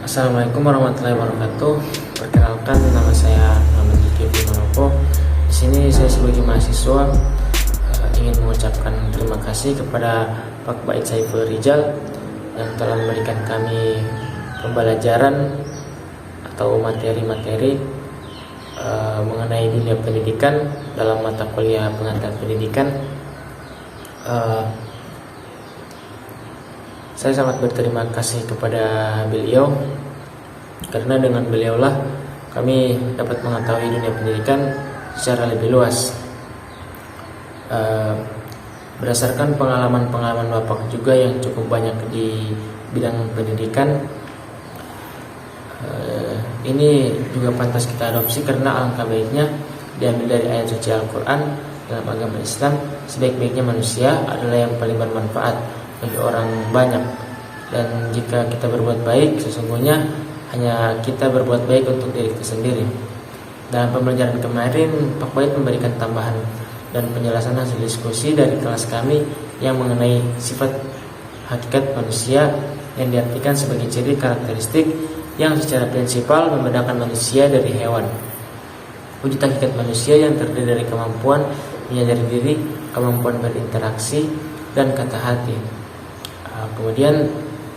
Assalamualaikum warahmatullahi wabarakatuh. Perkenalkan, nama saya Muhammad Zulkifli Manopo. Di sini saya sebagai mahasiswa ingin mengucapkan terima kasih kepada Pak Bait Saiful Rijal yang telah memberikan kami pembelajaran atau materi-materi mengenai dunia pendidikan dalam mata kuliah pengantar pendidikan. Saya sangat berterima kasih kepada beliau karena dengan beliaulah kami dapat mengetahui dunia pendidikan secara lebih luas. Berdasarkan pengalaman-pengalaman Bapak juga yang cukup banyak di bidang pendidikan, ini juga pantas kita adopsi karena alangkah baiknya diambil dari ayat suci Al-Quran. Dalam agama Islam, sebaik-baiknya manusia adalah yang paling bermanfaat bagi orang banyak, dan jika kita berbuat baik, sesungguhnya hanya kita berbuat baik untuk diri kita sendiri. Dalam pembelajaran kemarin, Pak Bait memberikan tambahan dan penjelasan hasil diskusi dari kelas kami yang mengenai sifat hakikat manusia yang diartikan sebagai ciri karakteristik yang secara prinsipal membedakan manusia dari hewan. Wujud hakikat manusia yang terdiri dari kemampuan menyadari diri, kemampuan berinteraksi, dan kata hati. Kemudian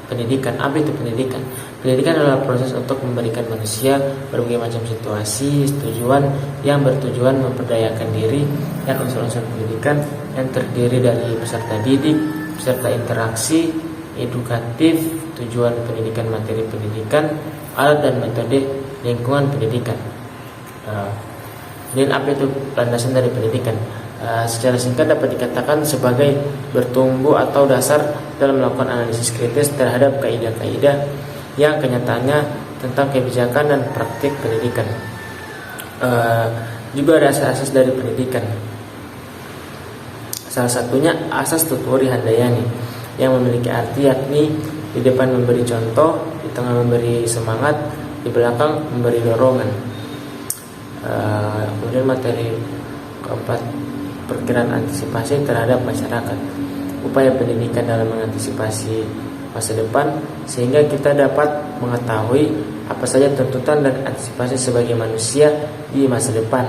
pendidikan. Apa itu pendidikan? Pendidikan adalah proses untuk memberikan manusia berbagai macam situasi, tujuan yang bertujuan memperdayakan diri, dan unsur-unsur pendidikan yang terdiri dari peserta didik, peserta interaksi, edukatif, tujuan pendidikan, materi pendidikan, alat dan metode, lingkungan pendidikan. Dan apa itu landasan dari pendidikan? Secara singkat dapat dikatakan sebagai bertumbuh atau dasar dalam melakukan analisis kritis terhadap kaidah-kaidah yang kenyataannya tentang kebijakan dan praktik pendidikan. Juga ada asas-asas dari pendidikan. Salah satunya asas tuturi handayani yang memiliki arti yakni di depan memberi contoh, di tengah memberi semangat, di belakang memberi dorongan. Kemudian materi keempat, perkiraan antisipasi terhadap masyarakat. Upaya pendidikan dalam mengantisipasi masa depan sehingga kita dapat mengetahui apa saja tuntutan dan antisipasi sebagai manusia di masa depan,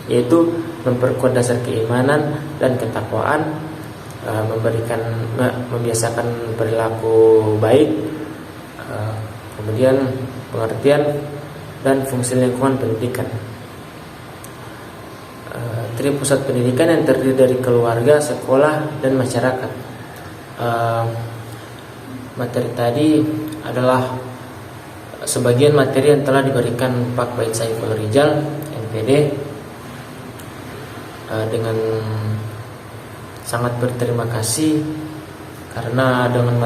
yaitu memperkuat dasar keimanan dan ketakwaan, membiasakan perilaku baik, kemudian pengertian dan fungsi lingkungan pendidikan. Tri pusat pendidikan yang terdiri dari keluarga, sekolah, dan masyarakat. Materi tadi adalah sebagian materi yang telah diberikan Pak Bait Saiful Rijal, MPD. Dengan sangat berterima kasih karena dengan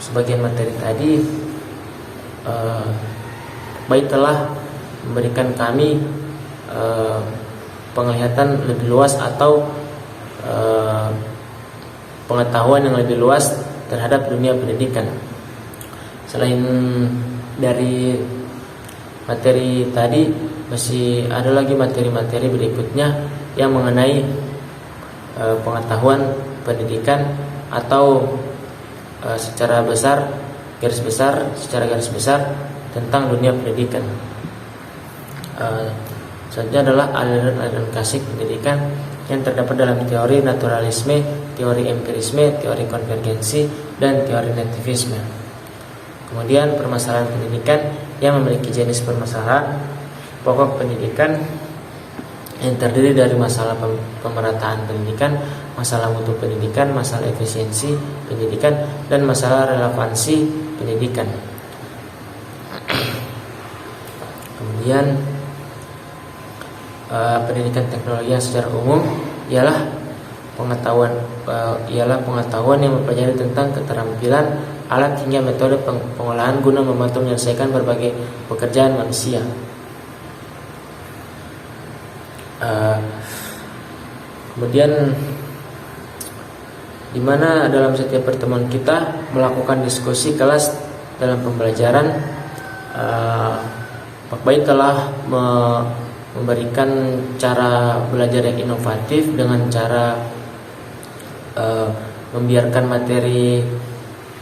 sebagian materi tadi Bait telah memberikan kami penglihatan lebih luas atau pengetahuan yang lebih luas terhadap dunia pendidikan. Selain dari materi tadi, masih ada lagi materi-materi berikutnya yang mengenai pengetahuan pendidikan atau secara garis besar tentang dunia pendidikan. Selanjutnya adalah aliran-aliran klasik pendidikan yang terdapat dalam teori naturalisme, teori empirisme, teori konvergensi, dan teori nativisme. Kemudian permasalahan pendidikan yang memiliki jenis permasalahan pokok pendidikan yang terdiri dari masalah pemerataan pendidikan, masalah mutu pendidikan, masalah efisiensi pendidikan, dan masalah relevansi pendidikan. Kemudian pendidikan teknologi yang secara umum ialah pengetahuan yang mempelajari tentang keterampilan alat hingga metode pengolahan guna membantu menyelesaikan berbagai pekerjaan manusia. Kemudian di mana dalam setiap pertemuan kita melakukan diskusi kelas dalam pembelajaran, Pak Bait telah memberikan cara belajar yang inovatif dengan cara membiarkan materi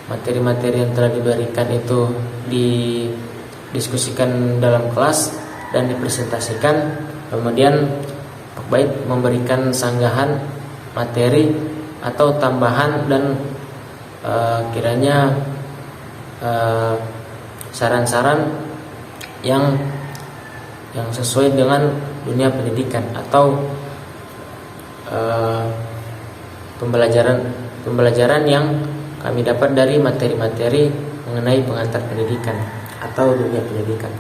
materi-materi yang telah diberikan itu didiskusikan dalam kelas dan dipresentasikan. Kemudian Pak Bait memberikan sanggahan materi atau tambahan dan kiranya saran-saran yang sesuai dengan dunia pendidikan atau pembelajaran yang kami dapat dari materi-materi mengenai pengantar pendidikan atau dunia pendidikan.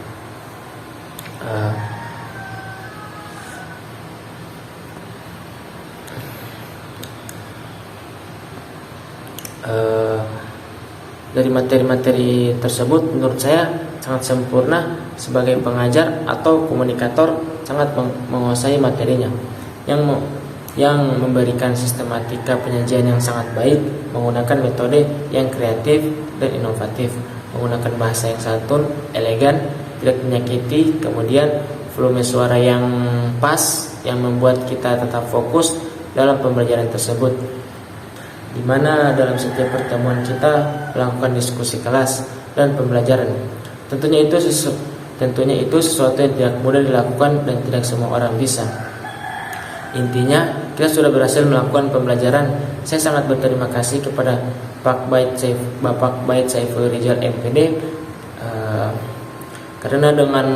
Dari materi-materi tersebut menurut saya sangat sempurna. Sebagai pengajar atau komunikator sangat menguasai materinya, yang memberikan sistematika penyajian yang sangat baik, menggunakan metode yang kreatif dan inovatif, menggunakan bahasa yang santun, elegan, tidak menyakiti, kemudian volume suara yang pas yang membuat kita tetap fokus dalam pembelajaran tersebut, di mana dalam setiap pertemuan kita melakukan diskusi kelas dan pembelajaran. Tentunya itu sesuatu yang tidak mudah dilakukan dan tidak semua orang bisa. Intinya kita sudah berhasil melakukan pembelajaran. Saya sangat berterima kasih kepada Bapak Bait Saiful Rijal MPD, karena dengan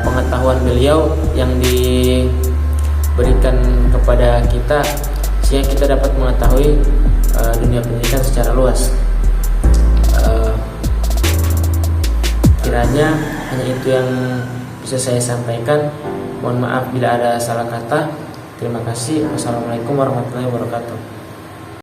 pengetahuan beliau yang diberikan kepada kita, sehingga kita dapat mengetahui dunia pendidikan secara luas. Kiranya hanya itu yang bisa saya sampaikan. Mohon maaf bila ada salah kata. Terima kasih. Wassalamualaikum warahmatullahi wabarakatuh.